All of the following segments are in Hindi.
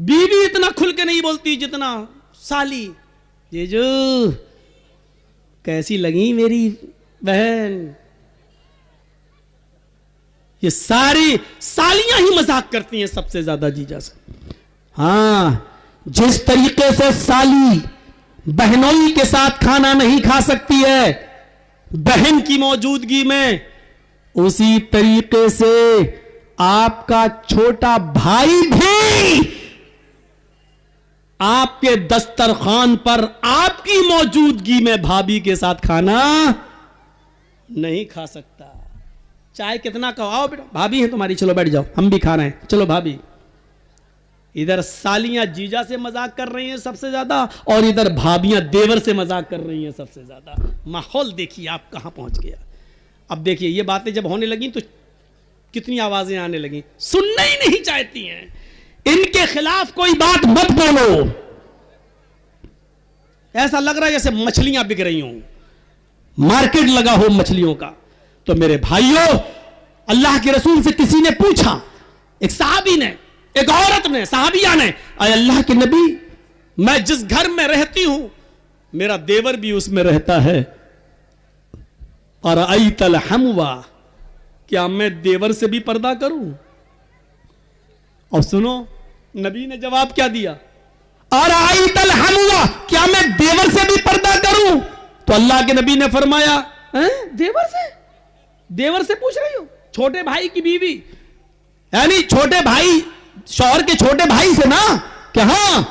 बीवी इतना खुल के नहीं बोलती जितना साली। जीजू कैसी लगी मेरी बहन। ये सारी सालियां ही मजाक करती हैं सबसे ज्यादा जीजा से। हां, जिस तरीके से साली बहनोई के साथ खाना नहीं खा सकती है बहन की मौजूदगी में, उसी तरीके से आपका छोटा भाई भी आपके दस्तरखान पर आपकी मौजूदगी में भाभी के साथ खाना नहीं खा सकता। चाहे कितना कहो, बेटा भाभी है तुम्हारी, चलो बैठ जाओ, हम भी खा रहे हैं, चलो भाभी। इधर सालियां जीजा से मजाक कर रही हैं सबसे ज्यादा, और इधर भाभियां देवर से मजाक कर रही हैं सबसे ज्यादा। माहौल देखिए आप कहां पहुंच गया। अब देखिए ये बातें जब होने लगी तो कितनी आवाजें आने लगी। सुनना ही नहीं चाहती हैं, इनके खिलाफ कोई बात मत बोलो। ऐसा लग रहा है जैसे मछलियां बिक रही हों, मार्केट लगा हो मछलियों का। तो मेरे भाइयों, अल्लाह के रसूल से किसी ने पूछा, एक सहाबी ने, एक औरत ने, सहाबिया ने, अरे अल्लाह के नबी, मैं जिस घर में रहती हूं मेरा देवर भी उसमें रहता है, और अईतल हमवा, क्या मैं देवर से भी पर्दा करूं? और सुनो नबी ने जवाब क्या दिया, और अईतल हमवा, क्या मैं देवर से भी पर्दा करूं? तो अल्लाह के नबी ने फरमाया, देवर से? देवर से पूछ रही हो? छोटे भाई की बीवी, यानी छोटे भाई, शौहर के छोटे भाई से ना, क्या? हाँ।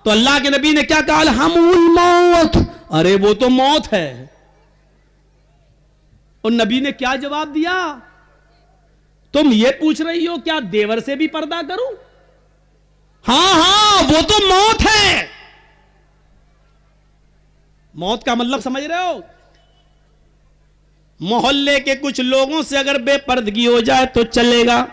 तो अल्लाह के नबी ने क्या कहा, हमुल मौत, अरे वो तो मौत है। और नबी ने क्या जवाब दिया, तुम ये पूछ रही हो क्या देवर से भी पर्दा करूं? हां हां, वो तो मौत है। मौत का मतलब समझ रहे हो? मोहल्ले के कुछ लोगों से अगर बेपर्दगी हो जाए तो चलेगा।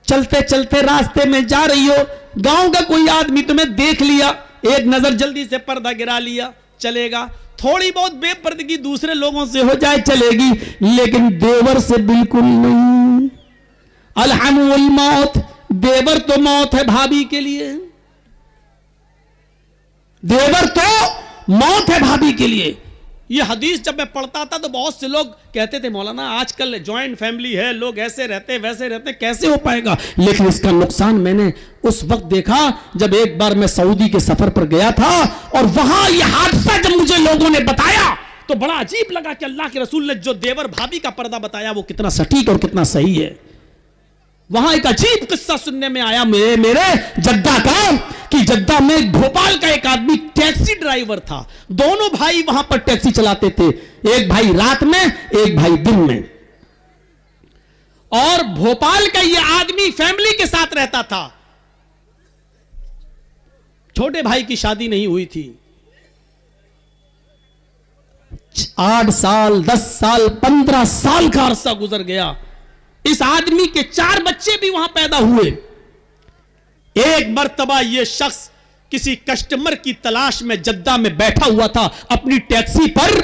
चलते चलते रास्ते में जा रही हो, गांव का कोई आदमी तुम्हें देख लिया, एक नजर जल्दी से पर्दा गिरा लिया, चलेगा। थोड़ी बहुत बेपर्दगी दूसरे लोगों से हो जाए चलेगी, लेकिन देवर से बिल्कुल नहीं। अलहमुल मौत, देवर तो मौत है भाभी के लिए, देवर तो मौत है भाभी के लिए। ये हदीस जब मैं पढ़ता था तो बहुत से लोग कहते थे, मौलाना आजकल जॉइंट फैमिली है, लोग ऐसे रहते वैसे रहते, कैसे हो पाएगा? लेकिन इसका नुकसान मैंने उस वक्त देखा जब एक बार मैं सऊदी के सफर पर गया था, और वहां यह हादसा जब मुझे लोगों ने बताया तो बड़ा अजीब लगा कि अल्लाह के रसूल ने जो देवर भाभी का पर्दा बताया वो कितना सटीक और कितना सही है। वहां एक अजीब किस्सा सुनने में आया मेरे जद्दा का, कि जद्दा में भोपाल का एक आदमी टैक्सी ड्राइवर था। दोनों भाई वहां पर टैक्सी चलाते थे, एक भाई रात में, एक भाई दिन में। और भोपाल का यह आदमी फैमिली के साथ रहता था। छोटे भाई की शादी नहीं हुई थी, 8 साल, 10 साल, 15 साल का अरसा गुजर गया। इस आदमी के 4 बच्चे भी वहां पैदा हुए। एक मर्तबा यह शख्स किसी कस्टमर की तलाश में जद्दा में बैठा हुआ था अपनी टैक्सी पर,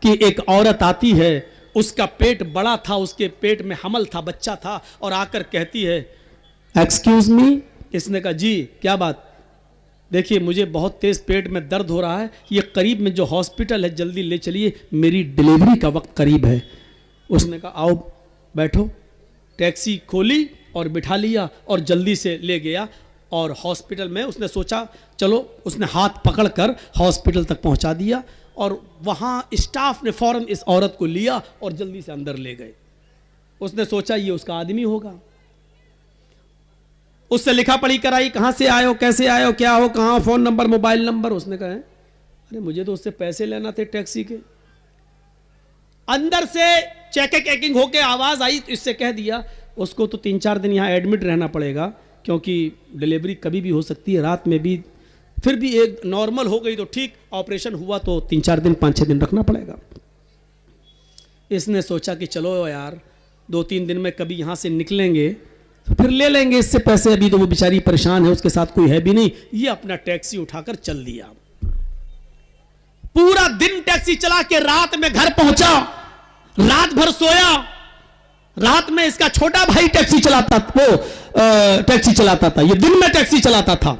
कि एक औरत आती है, उसका पेट बड़ा था, उसके पेट में हमल था, बच्चा था, और आकर कहती है, एक्सक्यूज मी। इसने कहा जी क्या बात? देखिए मुझे बहुत तेज पेट में दर्द हो रहा है, ये करीब में जो हॉस्पिटल है जल्दी ले चलिए, मेरी डिलीवरी का वक्त करीब है। उसने कहा आओ बैठो। टैक्सी खोली और बिठा लिया और जल्दी से ले गया, और हॉस्पिटल में उसने सोचा चलो, उसने हाथ पकड़कर हॉस्पिटल तक पहुंचा दिया, और वहां स्टाफ ने फौरन इस औरत को लिया और जल्दी से अंदर ले गए। उसने सोचा ये उसका आदमी होगा, उससे लिखा पढ़ी कराई, कहां से आए हो, कैसे आए हो, क्या हो, कहां, फोन नंबर, मोबाइल नंबर। उसने कहा अरे मुझे तो उससे पैसे लेना थे टैक्सी के। अंदर से चेकिंग होके आवाज आई, तो इससे कह दिया उसको तो 3-4 दिन यहां एडमिट रहना पड़ेगा, क्योंकि डिलीवरी कभी भी हो सकती है, रात में भी। फिर भी एक नॉर्मल हो गई तो ठीक, ऑपरेशन हुआ तो 3-4 दिन, 5-6 दिन रखना पड़ेगा। इसने सोचा कि चलो यार 2-3 दिन में कभी यहां से निकलेंगे तो फिर ले लेंगे इससे पैसे, अभी तो वो बेचारी परेशान है, उसके साथ कोई है भी नहीं। ये अपना टैक्सी उठाकर चल दिया। पूरा दिन टैक्सी चला के रात में घर पहुंचा, रात भर सोया। रात में इसका छोटा भाई टैक्सी चलाता, वो टैक्सी चलाता था, ये दिन में टैक्सी चलाता था।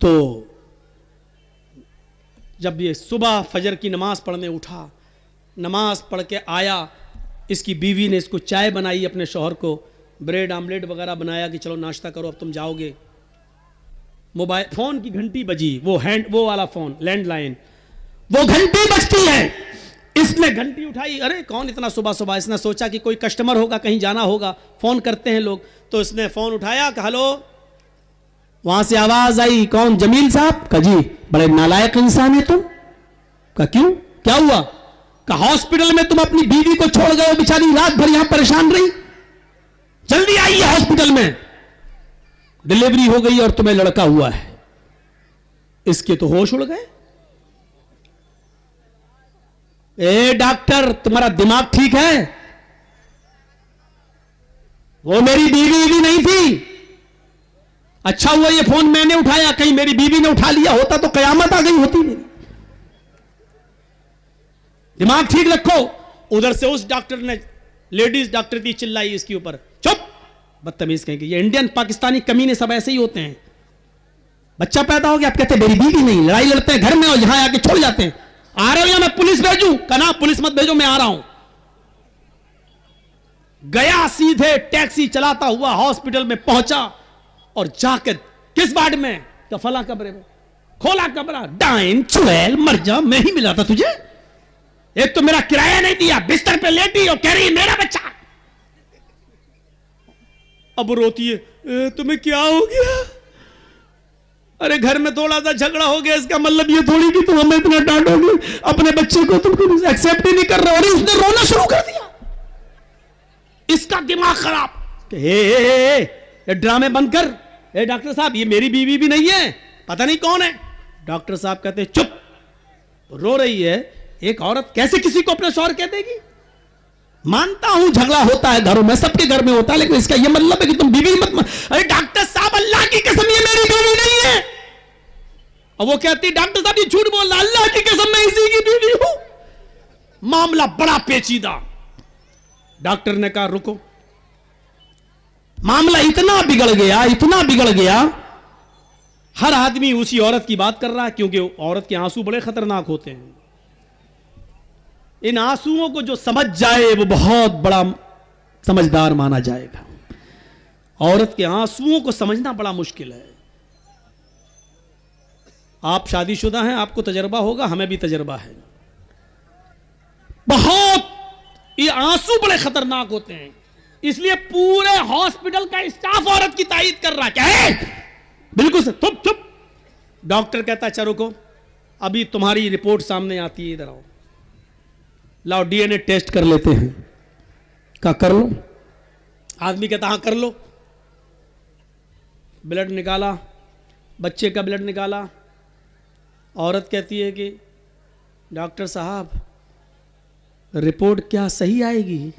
तो जब ये सुबह फजर की नमाज पढ़ने उठा, नमाज पढ़ के आया, इसकी बीवी ने इसको चाय बनाई, अपने शौहर को ब्रेड आमलेट वगैरह बनाया कि चलो नाश्ता करो अब तुम जाओगे। मोबाइल फोन की घंटी बजी, वो वाला फोन लैंडलाइन, वो घंटी बजती है। इसने घंटी उठाई, अरे कौन इतना सुबह सुबह, इसने सोचा कि कोई कस्टमर होगा, कहीं जाना होगा, फोन करते हैं लोग। तो इसने फोन उठाया, कहा हेलो। वहां से आवाज आई, कौन? जमील साहब। कहा जी, बड़े नालायक इंसान है तुम। कहा क्यों, क्या हुआ? कहा हॉस्पिटल में तुम अपनी बीवी को छोड़ गए, बेचारी रात भर यहां परेशान रही, जल्दी आइए हॉस्पिटल में, डिलीवरी हो गई और तुम्हें लड़का हुआ है। इसके तो होश उड़ गए। ए डॉक्टर, तुम्हारा दिमाग ठीक है? वो मेरी बीवी नहीं थी। अच्छा हुआ ये फोन मैंने उठाया, कहीं मेरी बीवी ने उठा लिया होता तो कयामत आ गई होती मेरी। दिमाग ठीक रखो। उधर से उस डॉक्टर ने, लेडीज डॉक्टर थी, चिल्लाई इसके ऊपर, चुप बदतमीज कहेंगे। ये इंडियन पाकिस्तानी कमीने सब ऐसे ही होते हैं। बच्चा पैदा हो गया, आप कहते मेरी बीवी नहीं, लड़ाई लड़ते हैं घर में और यहां आके छोड़ जाते हैं। आ रहे हो या मैं पुलिस भेजूं? कहना पुलिस मत भेजो, मैं आ रहा हूं। गया सीधे टैक्सी चलाता हुआ हॉस्पिटल में पहुंचा और जाकर किस वार्ड में? तो फला कमरे में। खोला कमरा, डाइन चुड़ैल मर जा, मैं ही मिला था तुझे। एक तो मेरा किराया नहीं दिया, बिस्तर पे लेटी और कह रही मेरा बच्चा। अब रोती है, तुम्हें क्या हो गया? अरे घर में थोड़ा सा झगड़ा हो गया, इसका मतलब ये थोड़ी कि तुम हमें इतना डांटोगे, अपने बच्चे को तुम एक्सेप्ट ही नहीं कर रहे हो। अरे उसने रोना शुरू कर दिया, इसका दिमाग खराब। ये ड्रामे बंद कर। ए डॉक्टर साहब, ये मेरी बीवी भी नहीं है, पता नहीं कौन है। डॉक्टर साहब कहते हैं चुप, रो रही है। एक औरत कैसे किसी को अपना शौहर कह देगी? मानता हूं झगड़ा होता है घरों में, सबके घर में होता है, लेकिन इसका यह मतलब है कि तुम बीवी मत। अरे डॉक्टर साहब, अल्लाह की कसम ये मेरी बीवी नहीं है। और वो कहती डॉक्टर साहब ये झूठ बोल रहा, अल्लाह की कसम मैं इसी की बीवी हूं। मामला बड़ा पेचीदा। डॉक्टर ने कहा रुको। मामला इतना बिगड़ गया, हर आदमी उसी औरत की बात कर रहा है, क्योंकि औरत के आंसू बड़े खतरनाक होते हैं। इन आंसुओं को जो समझ जाए वो बहुत बड़ा समझदार माना जाएगा। औरत के आंसुओं को समझना बड़ा मुश्किल है। आप शादीशुदा हैं, आपको तजर्बा होगा, हमें भी तजर्बा है। बहुत ये आंसू बड़े खतरनाक होते हैं, इसलिए पूरे हॉस्पिटल का स्टाफ औरत की तारीफ कर रहा है। क्या है? बिल्कुल से चुप चुप। डॉक्टर कहता चलो को, अभी तुम्हारी रिपोर्ट सामने आती है, इधर आओ, लाओ डीएनए टेस्ट कर लेते हैं। क्या कर लो? आदमी कहता हाँ कर लो। ब्लड निकाला, बच्चे का ब्लड निकाला। औरत कहती है कि डॉक्टर साहब रिपोर्ट क्या सही आएगी?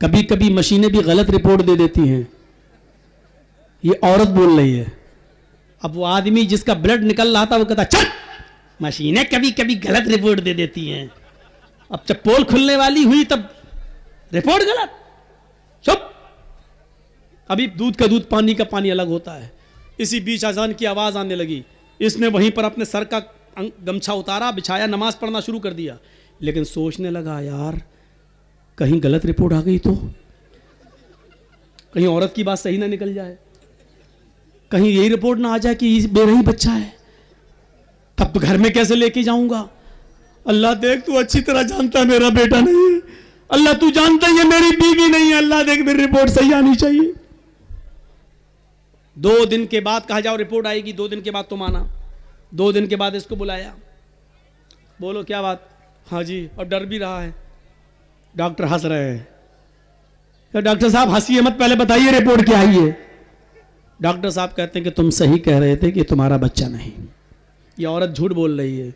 कभी कभी मशीनें भी गलत रिपोर्ट दे देती हैं। ये औरत बोल रही है। अब वो आदमी जिसका ब्लड निकल रहा था वो कहता चल, मशीनें कभी कभी गलत रिपोर्ट दे देती हैं। अब जब पोल खुलने वाली हुई तब रिपोर्ट गलत। चुप। अभी दूध का दूध, पानी का पानी अलग होता है। इसी बीच अजान की आवाज आने लगी। इसने वहीं पर अपने सर का गमछा उतारा, बिछाया, नमाज पढ़ना शुरू कर दिया। लेकिन सोचने लगा यार कहीं गलत रिपोर्ट आ गई तो, कहीं औरत की बात सही ना निकल जाए, कहीं यही रिपोर्ट ना आ जाए कि बेरही बच्चा है, तब तो घर में कैसे लेके जाऊंगा। अल्लाह देख तू अच्छी तरह जानता है मेरा बेटा नहीं है, अल्लाह तू जानता है ये मेरी बीवी नहीं है, अल्लाह देख मेरी रिपोर्ट सही आनी चाहिए। 2 दिन के बाद कहा जाओ रिपोर्ट आएगी, 2 दिन के बाद तुम आना। 2 दिन के बाद इसको बुलाया, बोलो क्या बात? हाँ जी, और डर भी रहा है। डॉक्टर हंस रहे हैं। तो डॉक्टर साहब हंसिए मत, पहले बताइए रिपोर्ट क्या आई है। डॉक्टर साहब कहते हैं कि तुम सही कह रहे थे कि तुम्हारा बच्चा नहीं। ये औरत झूठ बोल रही है,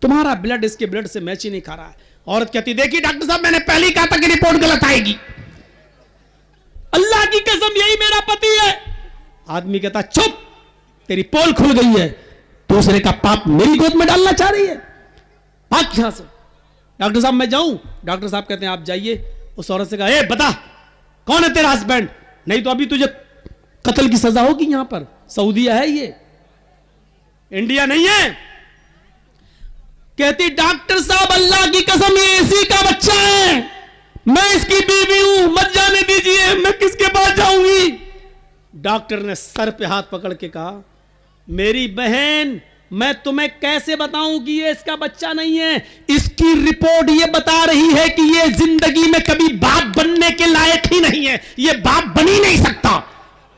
तुम्हारा ब्लड इसके ब्लड से मैच ही नहीं खा रहा है। औरत कहती देखिए डॉक्टर साहब मैंने पहले ही कहा था कि रिपोर्ट गलत आएगी, अल्लाह की कसम यही मेरा पति है। आदमी कहता चुप, तेरी पोल खुल गई है, दूसरे का पाप मेरी गोद में डालना चाह रही है, भाग यहां से। डॉक्टर साहब मैं जाऊं? डॉक्टर साहब कहते हैं आप जाइए। उस औरत से कहा ए बता कौन है तेरा हस्बैंड, नहीं तो अभी तुझे कत्ल की सजा होगी, यहां पर सऊदीया है ये, इंडिया नहीं है। कहती डॉक्टर साहब अल्लाह की कसम ये इसी का बच्चा है, मैं इसकी बीवी हूं, मत जाने दीजिए, मैं किसके पास जाऊंगी। डॉक्टर ने सर पे हाथ पकड़ के कहा मेरी बहन मैं तुम्हें कैसे बताऊं कि ये इसका बच्चा नहीं है, इसकी रिपोर्ट ये बता रही है कि ये जिंदगी में कभी बाप बनने के लायक ही नहीं है, ये बाप बन ही नहीं सकता।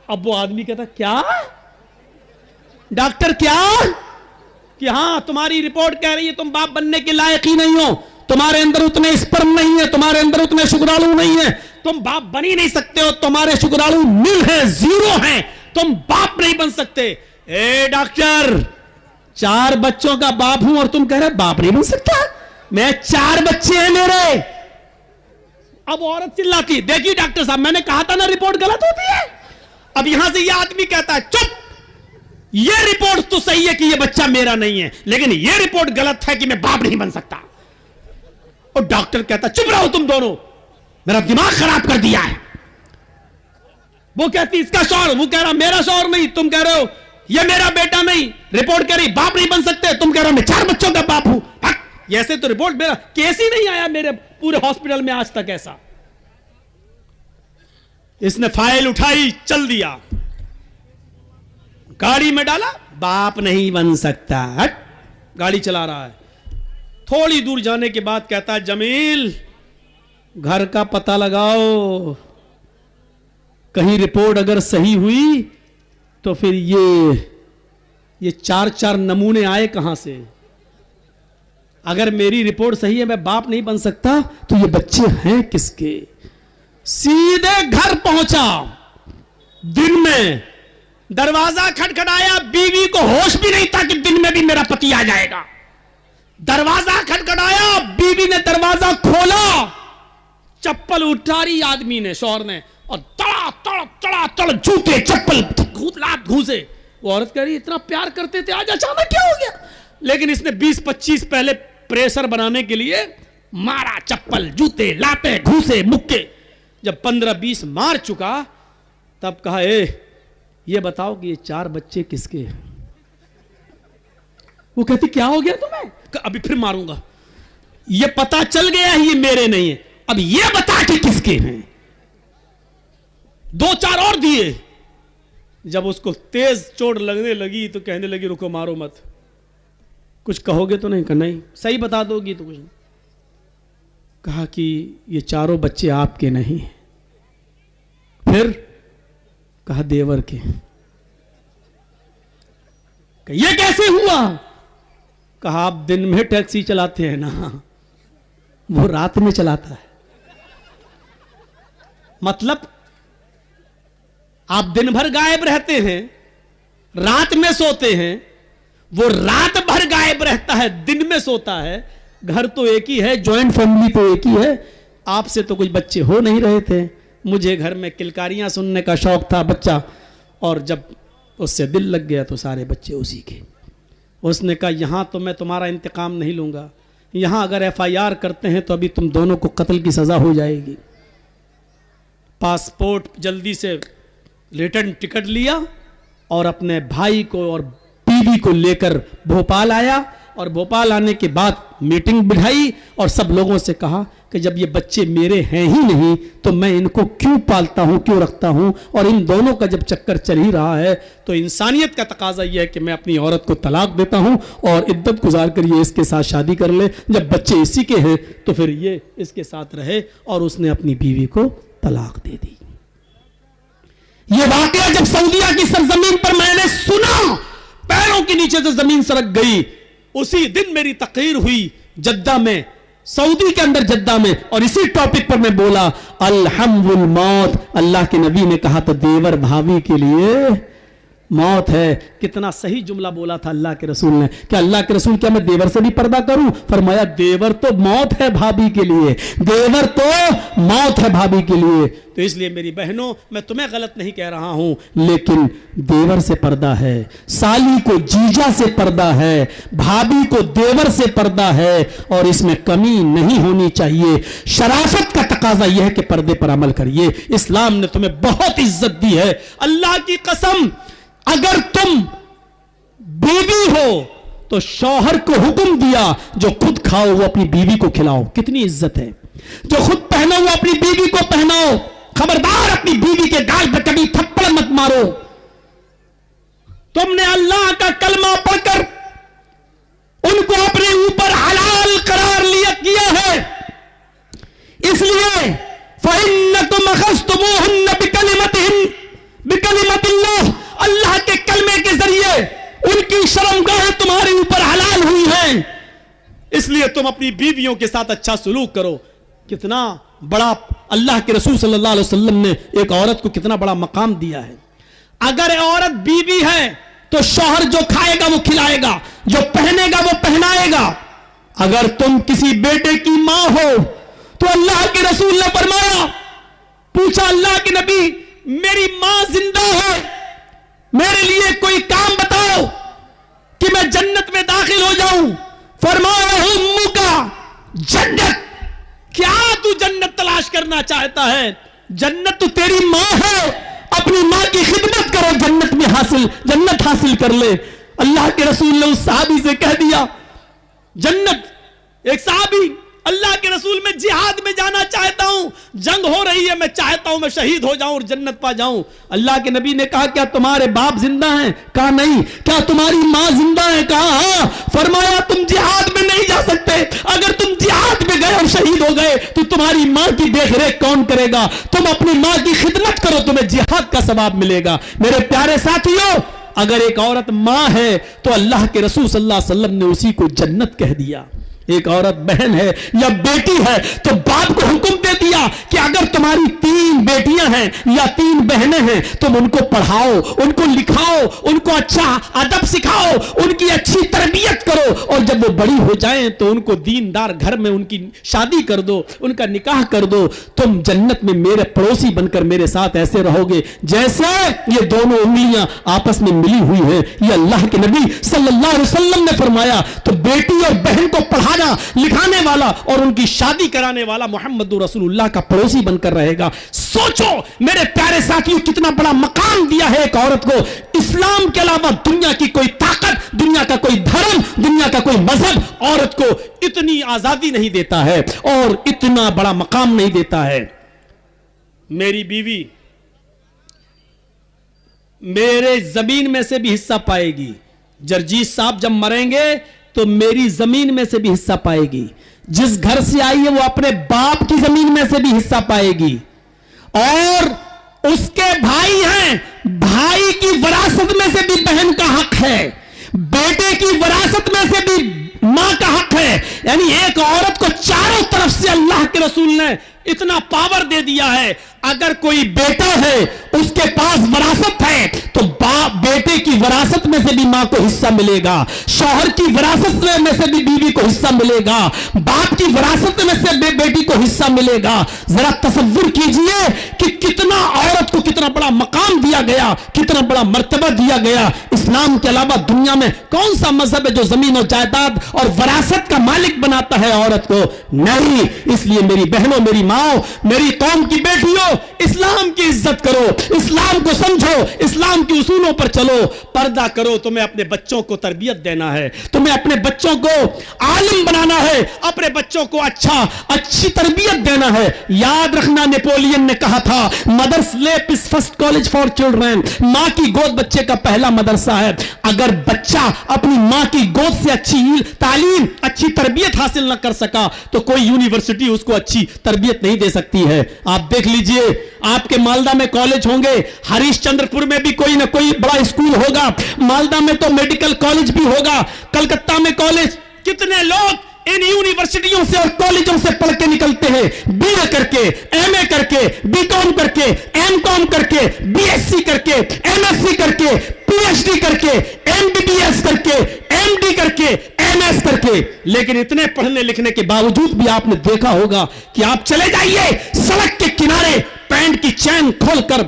अब वो आदमी कहता क्या डॉक्टर क्या, कि हां तुम्हारी रिपोर्ट कह रही है तुम बाप बनने के लायक ही नहीं हो, तुम्हारे अंदर उतने स्पर्म नहीं है, तुम्हारे अंदर उतने शुक्राणु नहीं है, तुम बाप बन ही नहीं सकते हो, तुम्हारे शुक्राणु नील है, जीरो है, तुम बाप नहीं बन सकते। ए डॉक्टर 4 बच्चों का बाप हूं और तुम कह रहे बाप नहीं बन सकता, मैं 4 बच्चे हैं मेरे। अब औरत चिल्लाती देखिए डॉक्टर साहब मैंने कहा था ना रिपोर्ट गलत होती है। अब यहां से यह आदमी कहता है चुप, यह रिपोर्ट तो सही है कि यह बच्चा मेरा नहीं है, लेकिन यह रिपोर्ट गलत है कि मैं बाप नहीं बन सकता। और डॉक्टर कहता चुप रहो तुम दोनों, मेरा दिमाग खराब कर दिया है। वो कहती इसका शौहर, वो कह रहा मेरा शौहर नहीं, तुम कह रहे हो ये मेरा बेटा नहीं, रिपोर्ट कह रही बाप नहीं बन सकते, तुम कह रहे हो मैं 4 बच्चों का बाप हूं। ऐसे तो रिपोर्ट मेरा केस ही नहीं आया मेरे पूरे हॉस्पिटल में आज तक ऐसा। इसने फाइल उठाई चल दिया, गाड़ी में डाला, बाप नहीं बन सकता, हट गाड़ी चला रहा है। थोड़ी दूर जाने के बाद कहता है जमील घर का पता लगाओ, कहीं रिपोर्ट अगर सही हुई तो फिर ये 4 नमूने आए कहां से। अगर मेरी रिपोर्ट सही है मैं बाप नहीं बन सकता तो ये बच्चे हैं किसके। सीधे घर पहुंचा, दिन में दरवाजा खटखटाया, बीवी को होश भी नहीं था कि दिन में भी मेरा पति आ जाएगा। दरवाजा खटखटाया, बीवी ने दरवाजा खोला, चप्पल उठारी आदमी ने, शौहर ने, और तड़ा जूते चप्पल घूसे। वो औरत कह रही इतना प्यार करते थे आज अचानक क्या हो गया। लेकिन इसने 20-25 पहले प्रेशर बनाने के लिए मारा, चप्पल जूते लाते घूसे मुक्के। जब 15-20 मार चुका तब कहा ये बताओ कि ये 4 बच्चे किसके हैं। वो कहती क्या हो गया तुम्हें, अभी फिर मारूंगा, ये पता चल गया है ये मेरे नहीं है, अब ये बता कि किसके हैं। 2-4 और दिए। जब उसको तेज चोट लगने लगी तो कहने लगी रुको मारो मत, कुछ कहोगे तो नहीं, कहा नहीं, सही बता दोगी तो कुछ नहीं। कहा कि ये 4 बच्चे आपके नहीं, फिर कहा देवर के। ये कैसे हुआ, कहा आप दिन में टैक्सी चलाते हैं ना, वो रात में चलाता है। मतलब आप दिन भर गायब रहते हैं, रात में सोते हैं, वो रात भर गायब रहता है, दिन में सोता है। घर तो एक ही है, जॉइंट फैमिली तो एक ही है। आपसे तो कुछ बच्चे हो नहीं रहे थे, मुझे घर में किलकारियां सुनने का शौक था बच्चा, और जब उससे दिल लग गया तो सारे बच्चे उसी के। उसने कहा यहां तो मैं तुम्हारा इंतकाम नहीं लूंगा, यहां अगर FIR करते हैं तो अभी तुम दोनों को कत्ल की सजा हो जाएगी। पासपोर्ट जल्दी से रिटर्न टिकट लिया और अपने भाई को और बीवी को लेकर भोपाल आया, और भोपाल आने के बाद मीटिंग बिठाई और सब लोगों से कहा कि जब ये बच्चे मेरे हैं ही नहीं तो मैं इनको क्यों पालता हूं, क्यों रखता हूं, और इन दोनों का जब चक्कर चल ही रहा है तो इंसानियत का तकाजा यह है कि मैं अपनी औरत को तलाक देता हूं और इद्दत गुजार कर ये इसके साथ शादी कर ले, जब बच्चे इसी के हैं तो फिर ये इसके साथ रहे। और उसने अपनी बीवी को तलाक दे दी। ये वाकया जब सऊदीया की सरजमीन पर मैंने सुना, पैरों के नीचे से जमीन सरक गई। उसी दिन मेरी तकरीर हुई जद्दा में, सऊदी के अंदर जद्दा में, और इसी टॉपिक पर मैं बोला अल्हम्दुल मौत। अल्लाह के नबी ने कहा तो देवर भाभी के लिए मौत है। कितना सही जुमला बोला था अल्लाह के रसूल ने। क्या अल्लाह के रसूल क्या मैं देवर से भी पर्दा करूं? फरमाया देवर तो मौत है भाभी के लिए, देवर तो मौत है भाभी के लिए। तो इसलिए मेरी बहनों, मैं तुम्हें गलत नहीं कह रहा हूं, लेकिन देवर से पर्दा है, साली को जीजा से पर्दा है, भाभी को देवर से पर्दा है, और इसमें कमी नहीं होनी चाहिए। शराफत का तकाजा यह है कि पर्दे पर अमल करिए। इस्लाम ने तुम्हें बहुत इज्जत दी है, अल्लाह की कसम। अगर तुम बीवी हो तो शौहर को हुक्म दिया जो खुद खाओ वो अपनी बीवी को खिलाओ। कितनी इज्जत है। जो खुद पहनो वो अपनी बीवी को पहनाओ। खबरदार अपनी बीवी के गाल पर कभी थप्पड़ मत मारो। तुमने अल्लाह का कलमा पढ़कर उनको अपने ऊपर हलाल करार लिया किया है, इसलिए फ़इन्नकुम अख़ज़्तुमूहुन्न बिकलिमतिल्लाह, अल्लाह के कलमे के जरिए उनकी शर्मगाहें तुम्हारे ऊपर हलाल हुई हैं, इसलिए तुम अपनी बीवियों के साथ अच्छा सलूक करो। कितना बड़ा अल्लाह के रसूल सल्लल्लाहु अलैहि वसल्लम ने एक औरत को कितना बड़ा मकाम दिया है। अगर औरत बीवी है तो शौहर जो खाएगा वो खिलाएगा, जो पहनेगा वो पहनाएगा। अगर तुम किसी बेटे की मां हो तो अल्लाह के रसूल ने फरमाया, पूछा अल्लाह के नबी मेरी मां जिंदा है, मेरे लिए कोई काम बताओ कि मैं जन्नत में दाखिल हो जाऊं। फरमाया उम्मुका जन्नत, क्या तू जन्नत तलाश करना चाहता है? जन्नत तो तेरी मां है, अपनी मां की खिदमत करो, जन्नत हासिल कर ले। अल्लाह के रसूल ने उस साहबी से कह दिया जन्नत, एक साहबी अल्लाह के रसूल में जिहाद में जाना चाहता हूं, जंग हो रही है, मैं चाहता हूं मैं शहीद हो जाऊं और जन्नत पा जाऊं। अल्लाह के नबी ने कहा क्या तुम्हारे बाप जिंदा हैं? कहा नहीं। क्या तुम्हारी मां जिंदा है? कहा हां। फरमाया तुम जिहाद में नहीं जा सकते, अगर तुम जिहाद में गए और शहीद हो गए तो तुम्हारी मां की देखरेख कौन करेगा? तुम अपनी मां की खिदमत करो, तुम्हें जिहाद का सवाब मिलेगा। मेरे प्यारे साथियों, अगर एक औरत मां है तो अल्लाह के रसूल सल्लल्लाहु अलैहि वसल्लम ने उसी को जन्नत कह दिया। एक औरत बहन है या बेटी है तो बाप को हुक्म दे दिया कि अगर तुम्हारी 3 बेटियां हैं या 3 बहनें हैं तुम उनको पढ़ाओ, उनको लिखाओ, उनको अच्छा अदब सिखाओ, उनकी अच्छी तरबियत करो, और जब वो बड़ी हो जाएं तो उनको दीनदार घर में उनकी शादी कर दो, उनका निकाह कर दो। तुम जन्नत में मेरे पड़ोसी बनकर मेरे साथ ऐसे रहोगे जैसे ये दोनों उंगलियां आपस में मिली हुई है। ये अल्लाह के नबी सल्लल्लाहु अलैहि वसल्लम ने फरमाया। तो बेटी और बहन को पढ़ा लिखाने वाला और उनकी शादी कराने वाला मोहम्मद रसूलुल्लाह का पड़ोसी बनकर रहेगा। सोचो मेरे प्यारे साथियों, कितना बड़ा मकाम दिया है एक औरत को। इस्लाम के अलावा दुनिया की कोई ताकत, दुनिया का कोई धर्म, दुनिया का कोई मजहब औरत को इतनी आजादी नहीं देता है और इतना बड़ा मकाम नहीं देता है। मेरी बीवी मेरे जमीन में से भी हिस्सा पाएगी। जरजीत साहब जब मरेंगे तो मेरी जमीन में से भी हिस्सा पाएगी। जिस घर से आई है वो अपने बाप की जमीन में से भी हिस्सा पाएगी। और उसके भाई हैं, भाई की विरासत में से भी बहन का हक है, बेटे की विरासत में से भी मां का हक है। यानी एक औरत को चारों तरफ से अल्लाह के रसूल ने इतना पावर दे दिया है। अगर कोई बेटा है उसके पास विरासत है तो बेटे की विरासत में से भी मां को हिस्सा मिलेगा, शौहर की विरासत में से भी बीवी को हिस्सा मिलेगा, बाप की विरासत में से बेटी को हिस्सा मिलेगा। जरा तसव्वुर कीजिए कि कितना औरत को कितना बड़ा मकाम दिया गया, कितना बड़ा मर्तबा दिया गया। इस्लाम के अलावा दुनिया में कौन सा मजहब है जो जमीन और जायदाद और विरासत का मालिक बनाता है औरत को? नहीं। इसलिए मेरी बहनों, मेरी माओ, मेरी कौम की बेटियों, इस्लाम की इज्जत करो, इस्लाम को समझो, इस्लाम के उसूलों पर चलो, पर्दा करो। तुम्हें अपने बच्चों को तरबियत देना है, तुम्हें अपने बच्चों को आलिम बनाना है, अपने बच्चों को अच्छी तरबियत देना है। याद रखना नेपोलियन ने कहा था mother's lap is first college for children, मां की गोद बच्चे का पहला मदरसा है। अगर बच्चा अपनी मां की गोद से अच्छी तालीम, अच्छी तरबियत हासिल न कर सका तो कोई यूनिवर्सिटी उसको अच्छी तरबियत नहीं दे सकती है। आप देख लीजिए, आपके मालदा में कॉलेज होंगे, हरिश्चंद्रपुर में भी कोई ना कोई बड़ा स्कूल होगा, मालदा में तो मेडिकल कॉलेज भी होगा, कलकत्ता में कॉलेज। कितने लोग इन यूनिवर्सिटियों से और कॉलेजों से पढ़ के निकलते हैं, बीए करके, एमए करके, बीकॉम करके, एमकॉम करके, बीएससी करके, एमएससी करके, पीएचडी करके, एमबीबीएस करके, एमडी करके, एमएस करके। लेकिन इतने पढ़ने लिखने के बावजूद भी आपने देखा होगा कि आप चले जाइए सड़क के किनारे पैंट की चैन खोलकर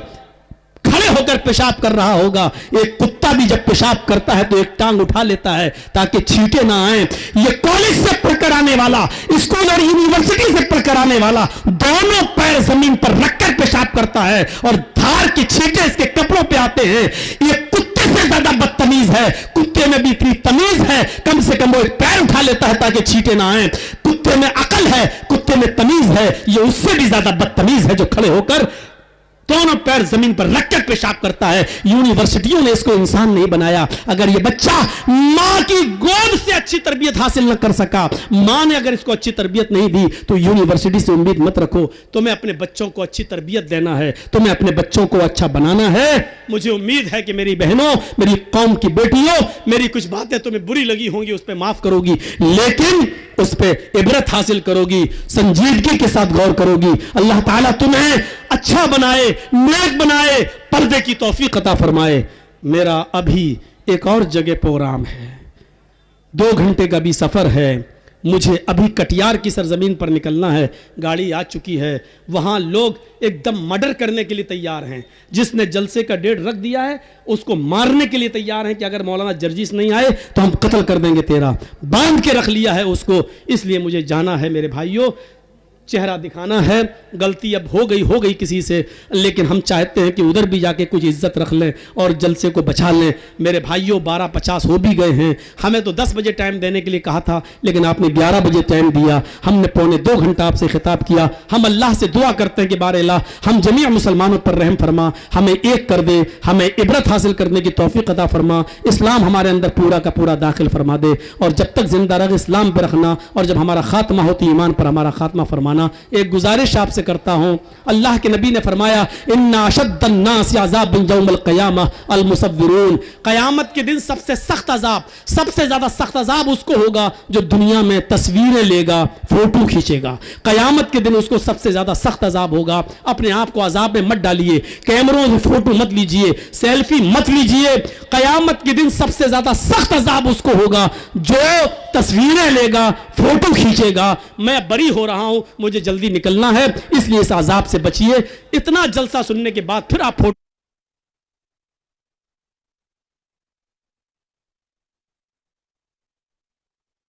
खड़े होकर पेशाब कर रहा होगा। एक कुत्ता भी जब पेशाब करता है तो एक टांग उठा लेता है ताकि छींटे ना आए। ये कॉलेज से पढ़कर आने वाला, स्कूल और यूनिवर्सिटी से पढ़कर आने वाला दोनों पैर जमीन पर रखकर पेशाब करता है और धार के छींटे इसके कपड़ों पे आते हैं। ये कुत्ते से ज्यादा बदतमीज है। कुत्ते में भी इतनी तमीज है, कम से कम वो एक पैर उठा लेता है ताकि छींटे ना आए। कुत्ते में अकल है, कुत्ते में तमीज है, ये उससे भी ज्यादा बदतमीज है जो खड़े होकर दोनों पैर जमीन पर रखकर पेशाब करता है। यूनिवर्सिटियों ने इसको इंसान नहीं बनाया। अगर ये बच्चा मां की गोद से अच्छी तरबियत हासिल न कर सका, मां ने अगर इसको अच्छी तरबियत नहीं दी, तो यूनिवर्सिटी से उम्मीद मत रखो। तुम्हें अपने बच्चों को अच्छी तरबियत देना है, तुम्हें अपने बच्चों को अच्छा बनाना है। मुझे उम्मीद है कि मेरी बहनों, मेरी कौम की बेटियों, मेरी कुछ बातें तुम्हें बुरी लगी होंगी, उस पर माफ करोगी, लेकिन उस पर इबरत हासिल करोगी, संजीदगी के साथ गौर करोगी। अल्लाह ताला तुम्हें अच्छा बनाए, नेक बनाए, पर्दे की तौफीक अता फरमाए। मेरा अभी एक और जगह प्रोग्राम है, 2 घंटे का भी सफर है। मुझे अभी कटियार की सरजमीन पर निकलना है, गाड़ी आ चुकी है। वहां लोग एकदम मर्डर करने के लिए तैयार हैं। जिसने जलसे का डेट रख दिया है उसको मारने के लिए तैयार हैं कि अगर मौलाना जर्जीस नहीं आए तो हम कत्ल कर देंगे तेरा। बांध के रख लिया है उसको। इसलिए मुझे जाना है मेरे भाइयों, चेहरा दिखाना है। गलती अब हो गई किसी से, लेकिन हम चाहते हैं कि उधर भी जाके कुछ इज्जत रख लें और जलसे को बचा लें। मेरे भाइयों 12:50 हो भी गए हैं। हमें तो 10 बजे टाइम देने के लिए कहा था, लेकिन आपने 11 बजे टाइम दिया। हमने पौने 2 घंटा आपसे खिताब किया। हम अल्लाह से दुआ करते हैं कि बार अल्लाह हम जमी मुसलमानों पर रहम फरमा, हमें एक कर दे, हमें इबरत हासिल करने की तौफीक अता फरमा, इस्लाम हमारे अंदर पूरा का पूरा दाखिल फरमा दे। और जब तक जिंदा रहे इस्लाम पर रखना, और जब हमारा खात्मा होती ईमान पर हमारा खात्मा फरमाना। एक गुजारिश आपसे करता हूं, अल्लाह के नबी ने फरमाया, इन्ना अशद्दन्नास अज़ाबन यौमल क़ियामह अल मुसव्विरून। क़यामत के दिन सबसे सख्त अजाब, सबसे ज्यादा सख्त अजाब उसको होगा जो दुनिया में तस्वीरें लेगा, फोटो खींचेगा। क़यामत के दिन उसको सबसे ज्यादा सख्त अजाब होगा। अपने आप को अजाब में मत डालिए, कैमरों से फोटो मत लीजिए, सेल्फी मत लीजिए। क़यामत के दिन सबसे ज्यादा सख्त अजाब उसको होगा जो तस्वीरें लेगा, फोटो खींचेगा। मैं बरी हो रहा हूं, मुझे जल्दी निकलना है, इसलिए इस अजाब से बचिए। इतना जलसा सुनने के बाद फिर आप फोटो